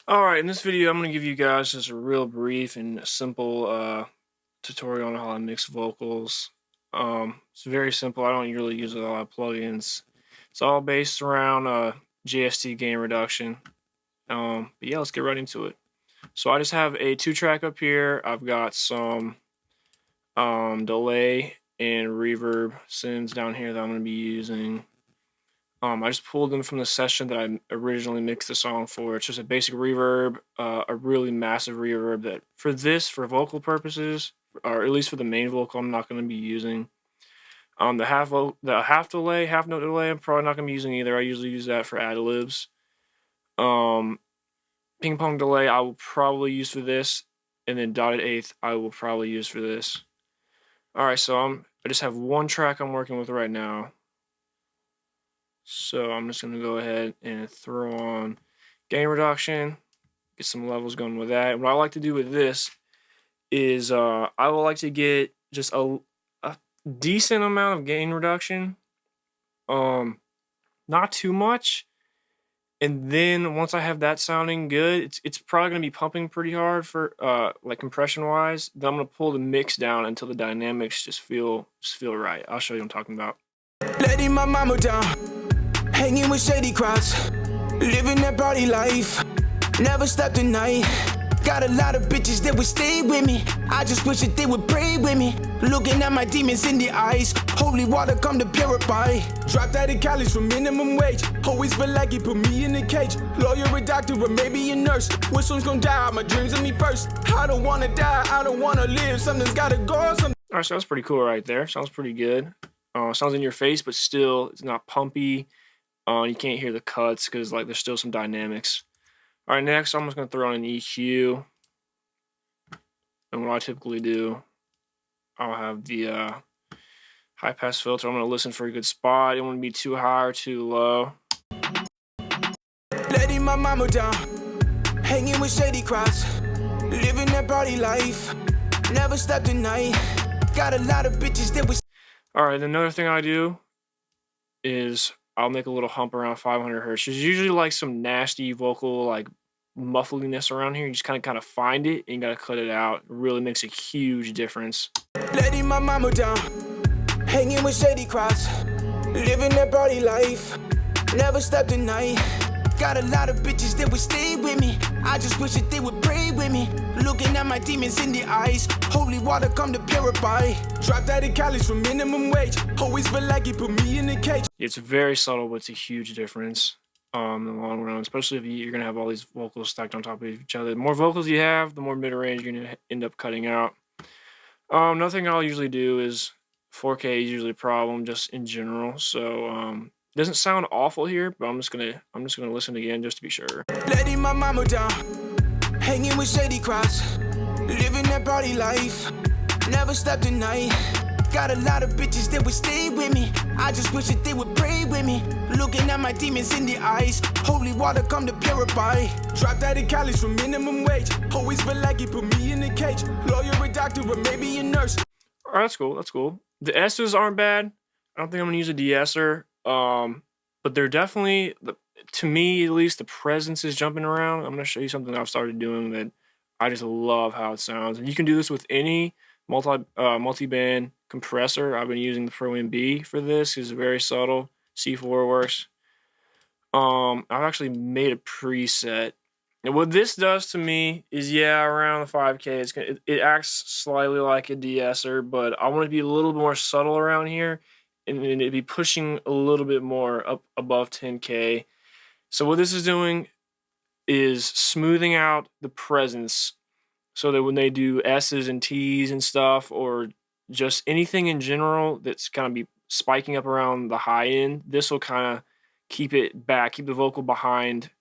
Alright, in this video, I'm going to give you guys just a real brief and simple tutorial on how to mix vocals. It's very simple. I don't really use a lot of plugins. It's all based around JST gain reduction. But yeah, let's get right into it. So I just have a 2-track up here. I've got some delay and reverb sends down here that I'm going to be using. I just pulled them from the session that I originally mixed the song for. It's just a basic reverb, a really massive reverb that for vocal purposes, or at least for the main vocal, I'm not going to be using. The half note delay, I'm probably not going to be using either. I usually use that for ad-libs. Ping pong delay, I will probably use for this, and then dotted eighth, I will probably use for this. Alright, so I just have one track I'm working with right now. So I'm just going to go ahead and throw on gain reduction, get some levels going with that. And what I like to do with this is I would like to get just a decent amount of gain reduction, not too much. And then once I have that sounding good, it's probably going to be pumping pretty hard for like compression wise. Then I'm going to pull the mix down until the dynamics just feel right. I'll show you what I'm talking about. Letting my mama down, hanging with shady crowds, living that party life, never slept at night. Got a lot of bitches that would stay with me. I just wish that they would pray with me. Looking at my demons in the eyes, holy water come to purify. Dropped out of college for minimum wage. Always feel like he put me in a cage. Lawyer, a doctor, or maybe a nurse. Which one's gonna die? My dreams of me first. I don't wanna die, I don't wanna live. Something's gotta go. Alright, so that's pretty cool right there. Sounds pretty good. Sounds in your face, but still, it's not pumpy. You can't hear the cuts because like there's still some dynamics. All right, next I'm just gonna throw on an EQ, and what I typically do, I'll have the high pass filter. I'm gonna listen for a good spot. It won't be too high or too low. Letting my mama down, hanging with shady crowds, living that party life, never slept at night. Got a lot of bitches that was. All right, another thing I do is I'll make a little hump around 500 hertz. There's usually like some nasty vocal like muffliness around here. You just kind of find it and you gotta cut it out. It really makes a huge difference. Letting my mama down, hanging with shady crowds, living that party life, never slept at night. Got a lot of bitches that would stay with me. I just wish that they would pray with me. Looking at my demons in the eyes, holy water come to purify. Dropped out of college for minimum wage. Always feel like he put me in a cage. It's very subtle, but it's a huge difference in the long run, especially if you're going to have all these vocals stacked on top of each other. The more vocals you have, the more mid-range you're going to end up cutting out. Another thing I'll usually do is 4K is usually a problem just in general. So it doesn't sound awful here, but I'm just gonna listen again just to be sure. Letting my mama down, hanging with shady crowds, living that party life, never slept at night. Got a lot of bitches that would stay with me. I just wish that they would pray with me. Looking at my demons in the eyes, holy water come to purify. Dropped out of college for minimum wage. Always feel like he put me in a cage. Lawyer, a doctor, or maybe a nurse. Alright, that's cool. That's cool. The S's aren't bad. I don't think I'm gonna use a de-esser. But they're definitely, to me at least, the presence is jumping around. I'm gonna show you something I've started doing that I just love how it sounds. And you can do this with any multi-band compressor. I've been using the Pro MB for this. It's very subtle. C4 works. I've actually made a preset. And what this does to me is, yeah, around the 5K, it acts slightly like a de-esser, but I want to be a little more subtle around here, and it'd be pushing a little bit more up above 10K. So what this is doing is smoothing out the presence so that when they do S's and T's and stuff, or just anything in general that's kind of be spiking up around the high end, this will kind of keep it back, keep the vocal behind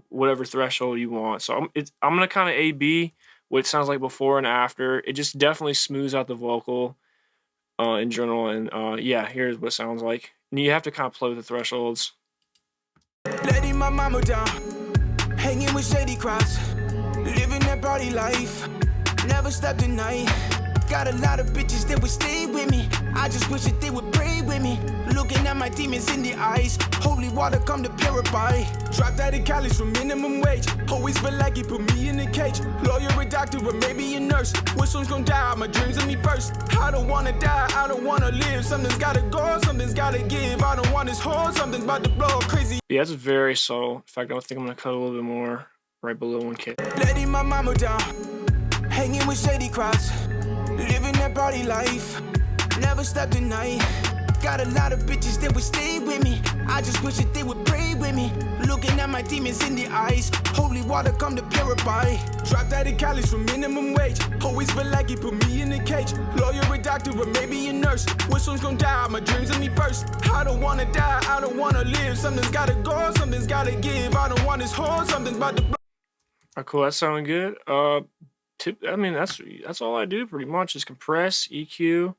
whatever threshold you want. So I'm gonna kind of A/B what it sounds like before and after. It just definitely smooths out the vocal in general, and yeah, here's what it sounds like. And you have to kind of play with the thresholds. Letting my mama down, hanging with shady crowds, living that party life, never slept at night. Got a lot of bitches that would stay with me. I just wish that they would pray with me. Looking at my demons in the eyes. Holy water come to purify. Dropped out of college for minimum wage. Always feel like he put me in a cage. Lawyer, a doctor, or maybe a nurse. Which one's gonna die? My dreams of me first. I don't wanna die, I don't wanna live. Something's gotta go, something's gotta give. I don't want this whole, something's about to blow crazy. Yeah, it's very subtle. In fact, I think I'm gonna cut a little bit more right below 1K. Letting my mama down. Hanging with shady crowds. Living that party life. Never slept at night. Got a lot of bitches that would stay with me. I just wish that they would pray with me. Looking at my demons in the eyes. Holy water come to purify. Dropped out of college for minimum wage. Always feel like he put me in a cage. Lawyer, a doctor, or maybe a nurse. Which one's gonna die? My dreams of me first. I don't wanna die, I don't wanna live. Something's gotta go, something's gotta give. I don't want this whole, something's about to blow. Alright, cool. That sounded good. I mean, that's all I do pretty much is compress, EQ,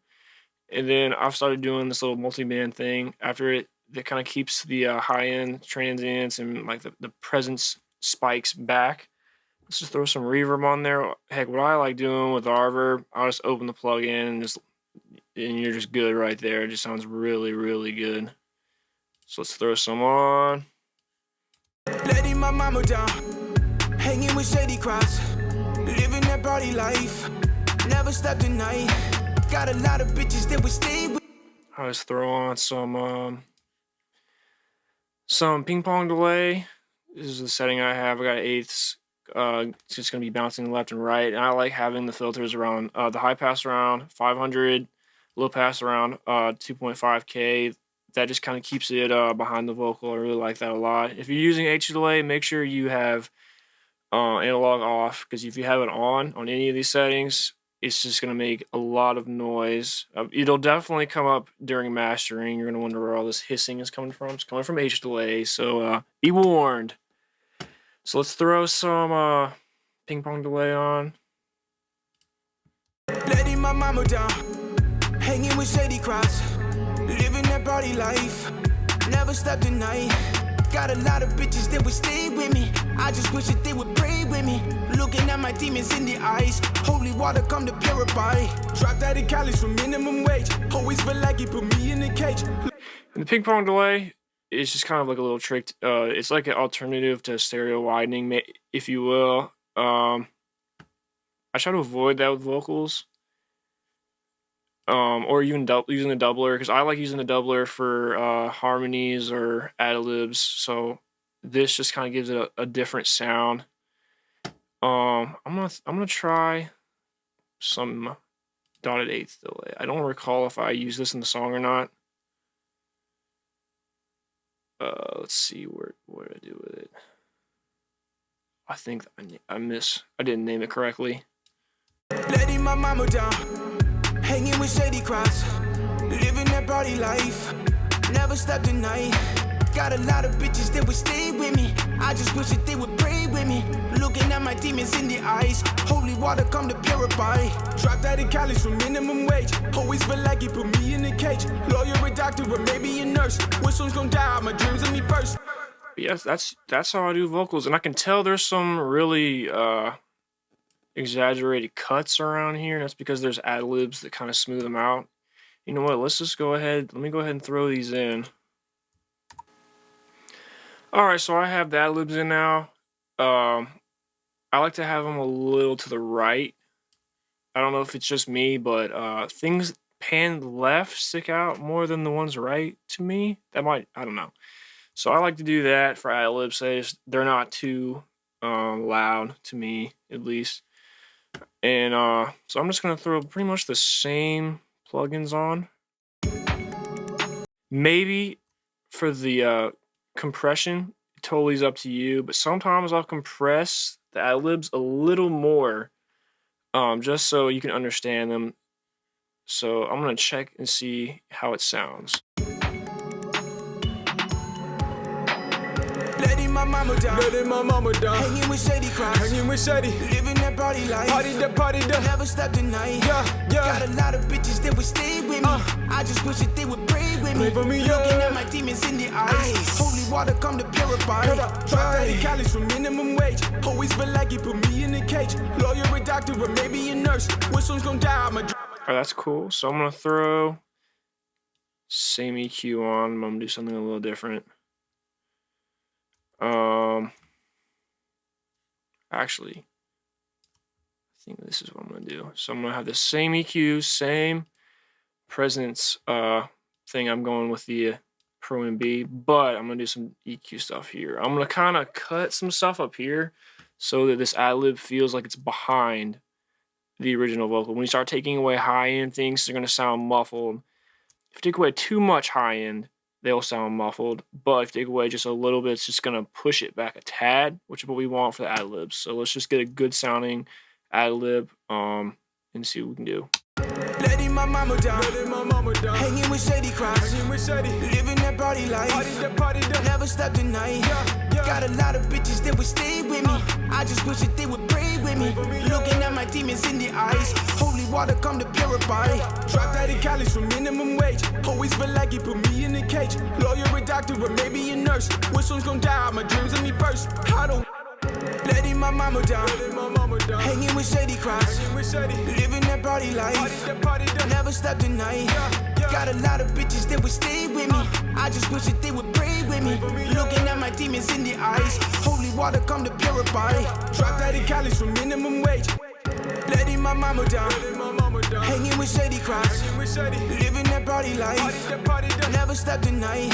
and then I've started doing this little multi-band thing after it that kind of keeps the high-end transients and like the presence spikes back. Let's just throw some reverb on there. Heck, what I like doing with Reverb, I'll just open the plug-in and you're just good right there. It just sounds really, really good. So let's throw some on. Letting my mama down. Hanging with shady crowds. Living that party life. Never slept at night. Got a lot of bitches that would stay with. I'll just throw on some ping pong delay. This is the setting I have. I got eighths. It's just gonna be bouncing left and right. And I like having the filters around the high pass around 500, low pass around 2.5K. That just kind of keeps it behind the vocal. I really like that a lot. If you're using H delay, make sure you have analog off, because if you have it on any of these settings, it's just going to make a lot of noise. It'll definitely come up during mastering. You're going to wonder where all this hissing is coming from. It's coming from H delay, so be warned. So let's throw some ping pong delay on. Letting my mama down. Hanging with shady crowds. Living that party life. Never slept at night. Got a lot of bitches that would stay with me. I just wish that they would pray with me. Looking at my demons in the eyes. Holy water come to purify. Dropped out of college for minimum wage. Always feel like he put me in a cage. And the ping pong delay is just kind of like a little trick. It's like an alternative to stereo widening, if you will. I try to avoid that with vocals. Or even using the doubler, because I like using the doubler for harmonies or ad-libs. So this just kind of gives it a different sound. I'm gonna try some dotted eighth delay. I don't recall if I use this in the song or not. Let's see what did I do with it. I think I didn't name it correctly. Letting my mama down. Hanging with shady crowds. Living that party life. Never slept at night. Got a lot of bitches that would stay with me. I just wish that they would pray with me. Looking at my demons in the eyes. Holy water come to purify. Dropped out of college for minimum wage. Always feel like he put me in a cage. Lawyer, a doctor, or maybe a nurse. Which one's gonna die? My dreams of me first. But yes, that's how I do vocals, and I can tell there's some really exaggerated cuts around here. That's because there's ad-libs that kind of smooth them out. You know what? Let's just go ahead. Let me go ahead and throw these in. All right, so I have the ad-libs in now. I like to have them a little to the right. I don't know if it's just me, but things panned left stick out more than the ones right to me. I don't know. So I like to do that for ad-libs. They're not too loud to me, at least. And so I'm just going to throw pretty much the same plugins on. Maybe for the compression, it totally is up to you. But sometimes I'll compress the ad-libs a little more just so you can understand them. So I'm going to check and see how it sounds. Letting my mama down. Letting my mama down. Hanging with shady crowds. Hanging with shady. Living that party life. Party the. Never slept at night. Yeah. Got a lot of bitches that would stay with me. I just wish that they would pray with me. Pray for me, Looking yeah. at my demons in the eyes. Holy water come to purify. Dropped out of college for minimum wage. Always feel like he put me in a cage. Lawyer, a doctor, or maybe a nurse. Which one's gonna die? Alright, that's cool. So I'm gonna throw same EQ on. I'm gonna do something a little different. Actually, I think this is what I'm gonna do. So I'm gonna have the same EQ, same presence thing. I'm going with the Pro MB, but I'm gonna do some EQ stuff here. I'm gonna kind of cut some stuff up here so that this ad-lib feels like it's behind the original vocal. When you start taking away high-end things, they're gonna sound muffled. If you take away too much high-end, they'll sound muffled. But if you take away just a little bit, it's just gonna push it back a tad, which is what we want for the ad-libs. So let's just get a good sounding ad-lib and see what we can do. Letting my mama down, hanging with shady crowds, living that party life, never stop the night. Got a lot of bitches that would stay with me. I just wish that they would pray with me. Looking at my demons in the eyes, holy water come to purify. Dropped out of college for minimum wage, always feel like he put me in a cage. Lawyer, a doctor, or maybe a nurse. Which one's gonna die? My dreams of me first. I don't. Letting my mama down, hanging with shady crowds, living that party life, never stop the night. Got a lot of bitches that would stay with me. I just wish that they would pray with me. Looking at my demons in the eyes, holy water come to purify. Dropped out of college for minimum wage, letting my mama down, hanging with shady crowds, living that party life, never stop the night.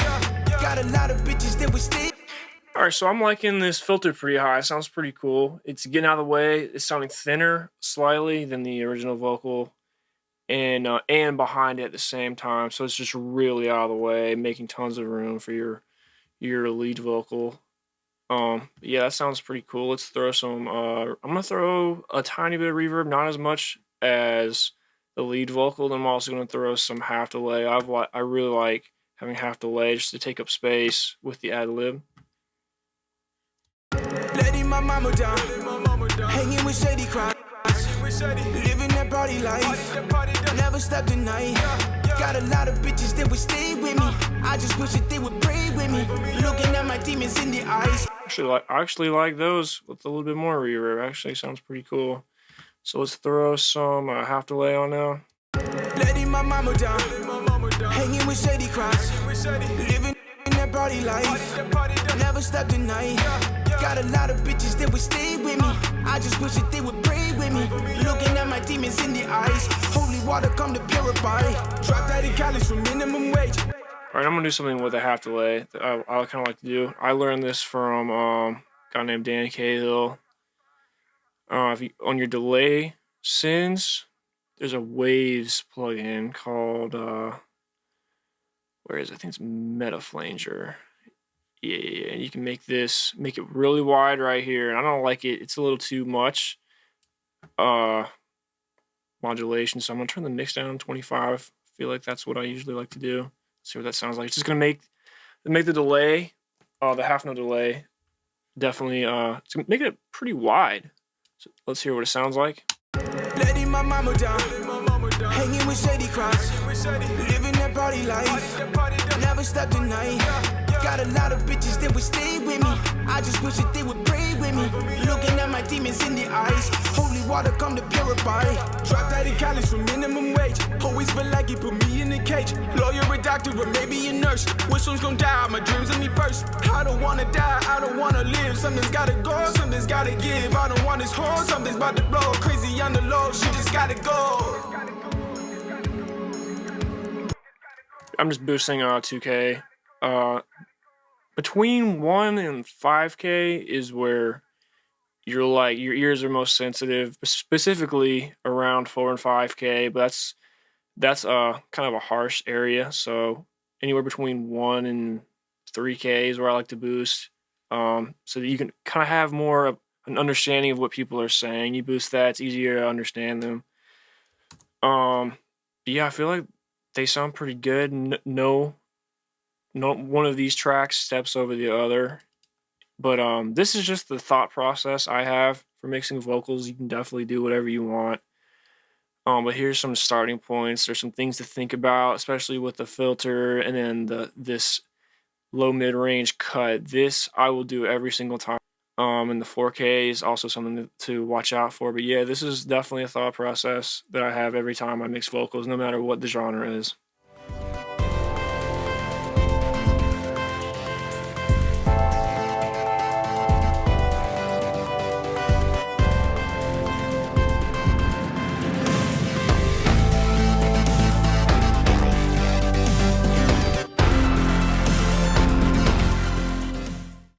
Got a lot of bitches that would stay. Alright, so I'm liking this filter pretty high. It sounds pretty cool. It's getting out of the way. It's sounding thinner slightly than the original vocal, and behind it at the same time. So it's just really out of the way, making tons of room for your lead vocal. Yeah, that sounds pretty cool. Let's throw some. I'm gonna throw a tiny bit of reverb, not as much as the lead vocal. Then I'm also gonna throw some half delay. I really like having half delay just to take up space with the ad lib. Letting my mama down, hanging with shady crowds, living that party life, never stop the night. Got a lot of bitches that would stay with me. I just wish that they would pray with me. Looking at my demons in the eyes. I actually like those with a little bit more reverb. Actually, sounds pretty cool. So let's throw some half delay on now. Letting my mama down, hanging with shady crowds, living that party life, never stop the night. Got a lot of bitches that would stay with me. I just wish that they would pray with me. Looking at my demons in the eyes, holy water come to purify. Dropped out of college for minimum wage. Alright, I'm gonna do something with a half delay that I kind of like to do. I learned this from a guy named Danny Cahill. If you, on your delay sins, there's a Waves plugin called where is it? I think it's Metaflanger. Yeah, and you can make it really wide right here. And I don't like it. It's a little too much modulation. So I'm gonna turn the mix down to 25. I feel like that's what I usually like to do. See what that sounds like. It's just gonna make the delay, the half note delay, definitely it's gonna make it pretty wide. So let's hear what it sounds like. Letting my mama down, hanging with shady crowds, living that party life, never stop the night. Got a lot of bitches that would stay with me. I just wish that they would pray with me. Looking at my demons in the eyes, holy water come to purify. Dropped out of college for minimum wage, always feel like he put me in a cage. Lawyer, a doctor, or maybe a nurse. Which one's gonna die? My dreams of me first. I don't wanna die, I don't wanna live. Something's gotta go, something's gotta give. I don't want this whole, something's about to blow. Crazy on the low, she just gotta go. I'm just boosting 2K. Between 1 and 5K is where your ears are most sensitive, specifically around 4 and 5K, but that's kind of a harsh area. So anywhere between 1 and 3K is where I like to boost, so that you can kind of have more of an understanding of what people are saying. You boost that, it's easier to understand them. Yeah, I feel like they sound pretty good. No one of these tracks steps over the other, but this is just the thought process I have for mixing vocals. You can definitely do whatever you want, but here's some starting points. There's some things to think about, especially with the filter and then this low mid range cut. This I will do every single time. And the 4K is also something to watch out for. But yeah, this is definitely a thought process that I have every time I mix vocals, no matter what the genre is.